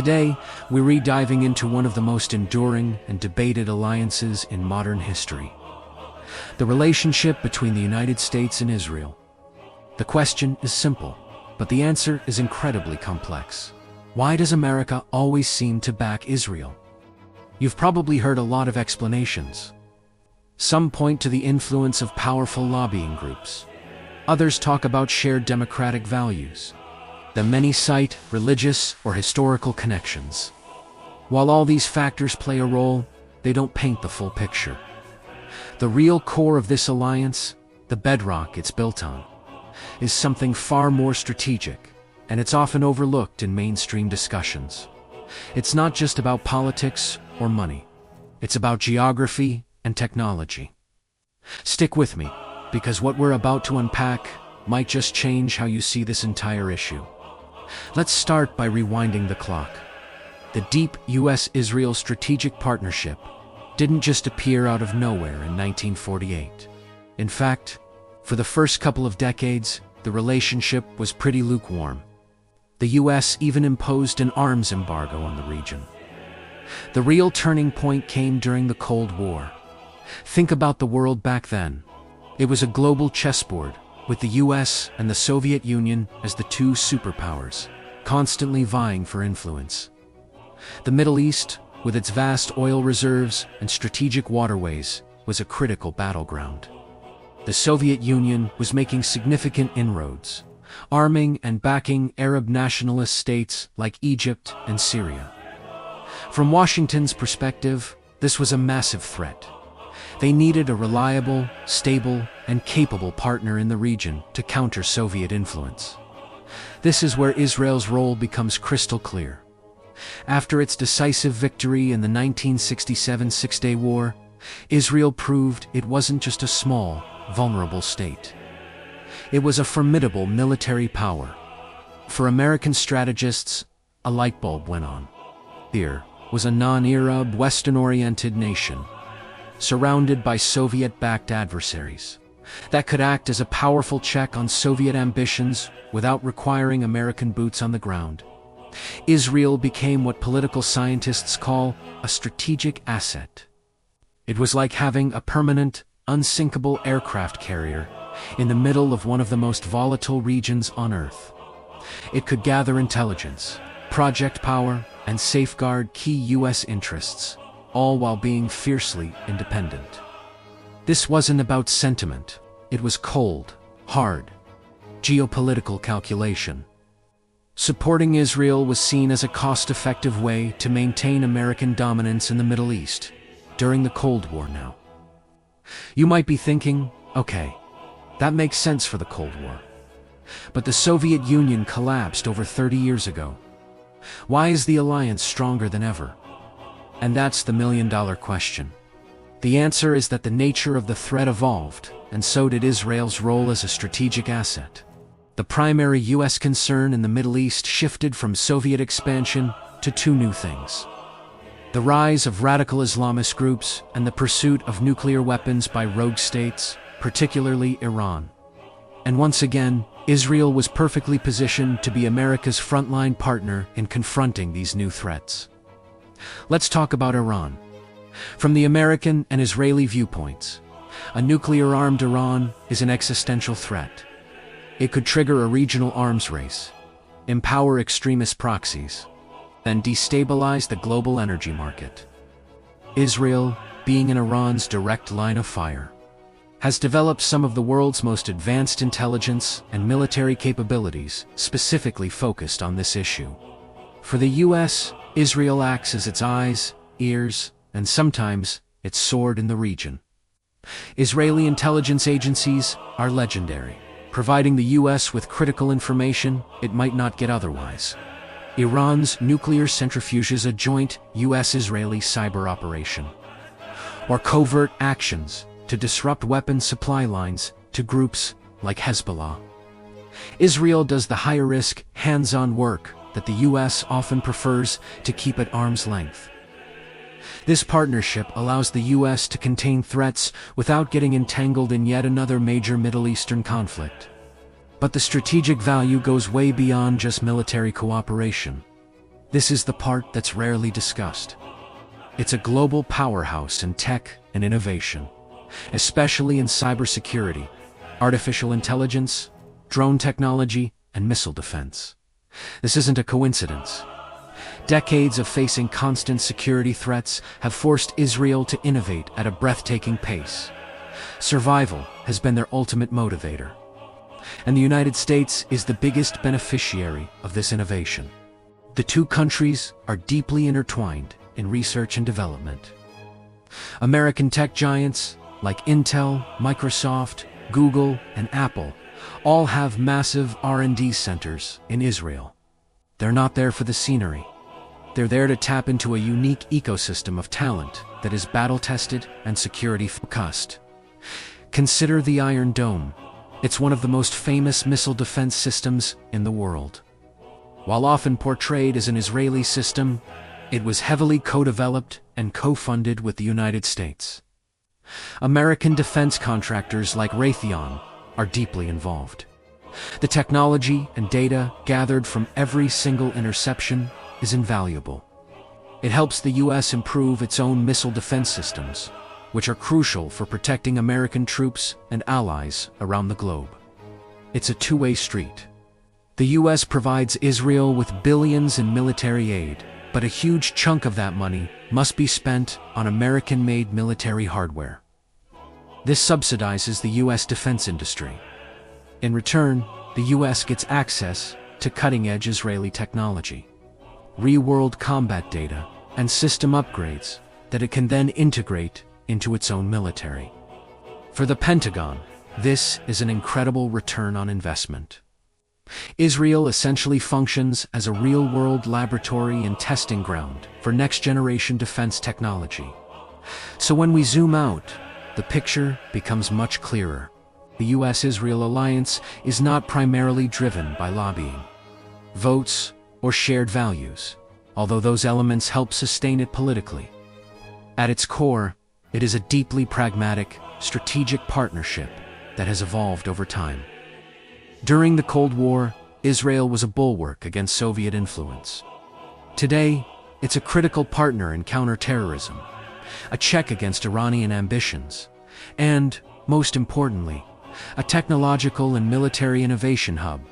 Today, we're diving into one of the most enduring and debated alliances in modern history: the relationship between the United States and Israel. The question is simple, but the answer is incredibly complex. Why does America always seem to back Israel? You've probably heard a lot of explanations. Some point to the influence of powerful lobbying groups. Others talk about shared democratic values. Then many cite religious or historical connections. While all these factors play a role, they don't paint the full picture. The real core of this alliance, the bedrock it's built on, is something far more strategic, and it's often overlooked in mainstream discussions. It's not just about politics or money. It's about geography and technology. Stick with me, because what we're about to unpack might just change how you see this entire issue. Let's start by rewinding the clock. The deep US-Israel strategic partnership didn't just appear out of nowhere in 1948. In fact, for the first couple of decades, the relationship was pretty lukewarm. The US even imposed an arms embargo on the region. The real turning point came during the Cold War. Think about the world back then. It was a global chessboard, with the US and the Soviet Union as the two superpowers, constantly vying for influence. The Middle East, with its vast oil reserves and strategic waterways, was a critical battleground. The Soviet Union was making significant inroads, arming and backing Arab nationalist states like Egypt and Syria. From Washington's perspective, this was a massive threat. They needed a reliable, stable, and capable partner in the region to counter Soviet influence. This is where Israel's role becomes crystal clear. After its decisive victory in the 1967 Six-Day War, Israel proved it wasn't just a small, vulnerable state. It was a formidable military power. For American strategists, a light bulb went on. Here was a non-Arab, Western-oriented nation, surrounded by Soviet-backed adversaries, that could act as a powerful check on Soviet ambitions without requiring American boots on the ground. Israel became what political scientists call a strategic asset. It was like having a permanent, unsinkable aircraft carrier in the middle of one of the most volatile regions on Earth. It could gather intelligence, project power, and safeguard key US interests, all while being fiercely independent. This wasn't about sentiment. It was cold, hard, geopolitical calculation. Supporting Israel was seen as a cost-effective way to maintain American dominance in the Middle East during the Cold War now. You might be thinking, okay, that makes sense for the Cold War. But the Soviet Union collapsed over 30 years ago. Why is the alliance stronger than ever? And that's the million-dollar question. The answer is that the nature of the threat evolved, and so did Israel's role as a strategic asset. The primary US concern in the Middle East shifted from Soviet expansion to two new things: the rise of radical Islamist groups and the pursuit of nuclear weapons by rogue states, particularly Iran. And once again, Israel was perfectly positioned to be America's frontline partner in confronting these new threats. Let's talk about Iran. From the American and Israeli viewpoints, a nuclear-armed Iran is an existential threat. It could trigger a regional arms race, empower extremist proxies, then destabilize the global energy market. Israel, being in Iran's direct line of fire, has developed some of the world's most advanced intelligence and military capabilities specifically focused on this issue. For the US, Israel acts as its eyes, ears, and sometimes its sword in the region. Israeli intelligence agencies are legendary, providing the US with critical information it might not get otherwise. Iran's nuclear centrifuge is a joint US-Israeli cyber operation, or covert actions to disrupt weapons supply lines to groups like Hezbollah. Israel does the higher-risk, hands-on work that the US often prefers to keep at arm's length. This partnership allows the US to contain threats without getting entangled in yet another major Middle Eastern conflict. But the strategic value goes way beyond just military cooperation. This is the part that's rarely discussed. It's a global powerhouse in tech and innovation, especially in cybersecurity, artificial intelligence, drone technology, and missile defense. This isn't a coincidence. Decades of facing constant security threats have forced Israel to innovate at a breathtaking pace. Survival has been their ultimate motivator, and the United States is the biggest beneficiary of this innovation. The two countries are deeply intertwined in research and development. American tech giants like Intel, Microsoft, Google, and Apple all have massive R&D centers in Israel. They're not there for the scenery. They're there to tap into a unique ecosystem of talent that is battle-tested and security-focused. Consider the Iron Dome. It's one of the most famous missile defense systems in the world. While often portrayed as an Israeli system, it was heavily co-developed and co-funded with the United States. American defense contractors like Raytheon are deeply involved. The technology and data gathered from every single interception is invaluable. It helps the U.S. improve its own missile defense systems, which are crucial for protecting American troops and allies around the globe. It's a two-way street. The U.S. provides Israel with billions in military aid, but a huge chunk of that money must be spent on American-made military hardware. This subsidizes the U.S. defense industry. In return, the U.S. gets access to cutting-edge Israeli technology, real-world combat data, and system upgrades that it can then integrate into its own military. For the Pentagon, this is an incredible return on investment. Israel essentially functions as a real-world laboratory and testing ground for next-generation defense technology. So when we zoom out, the picture becomes much clearer. The U.S.-Israel alliance is not primarily driven by lobbying, votes, or shared values, although those elements help sustain it politically. At its core, it is a deeply pragmatic, strategic partnership that has evolved over time. During the Cold War, Israel was a bulwark against Soviet influence. Today, it's a critical partner in counterterrorism, a check against Iranian ambitions, and, most importantly, a technological and military innovation hub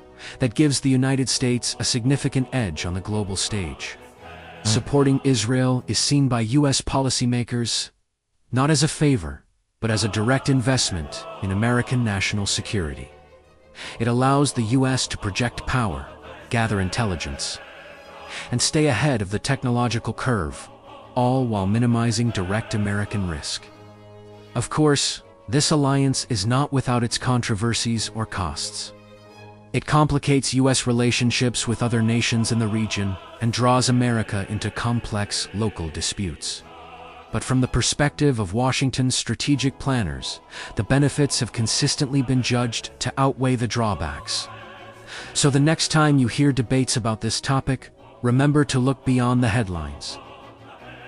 that gives the United States a significant edge on the global stage. Supporting Israel is seen by U.S. policymakers not as a favor, but as a direct investment in American national security. It allows the U.S. to project power, gather intelligence, and stay ahead of the technological curve, all while minimizing direct American risk. Of course, this alliance is not without its controversies or costs. It complicates U.S. relationships with other nations in the region and draws America into complex local disputes. But from the perspective of Washington's strategic planners, the benefits have consistently been judged to outweigh the drawbacks. So the next time you hear debates about this topic, remember to look beyond the headlines.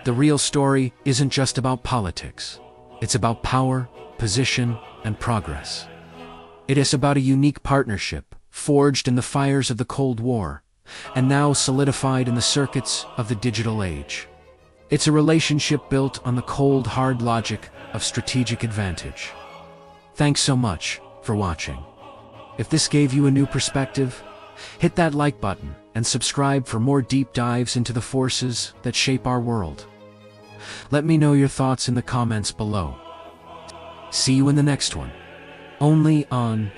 The real story isn't just about politics. It's about power, position, and progress. It is about a unique partnership forged in the fires of the Cold War, and now solidified in the circuits of the digital age. It's a relationship built on the cold, hard logic of strategic advantage. Thanks so much for watching. If this gave you a new perspective, hit that like button and subscribe for more deep dives into the forces that shape our world. Let me know your thoughts in the comments below. See you in the next one, only on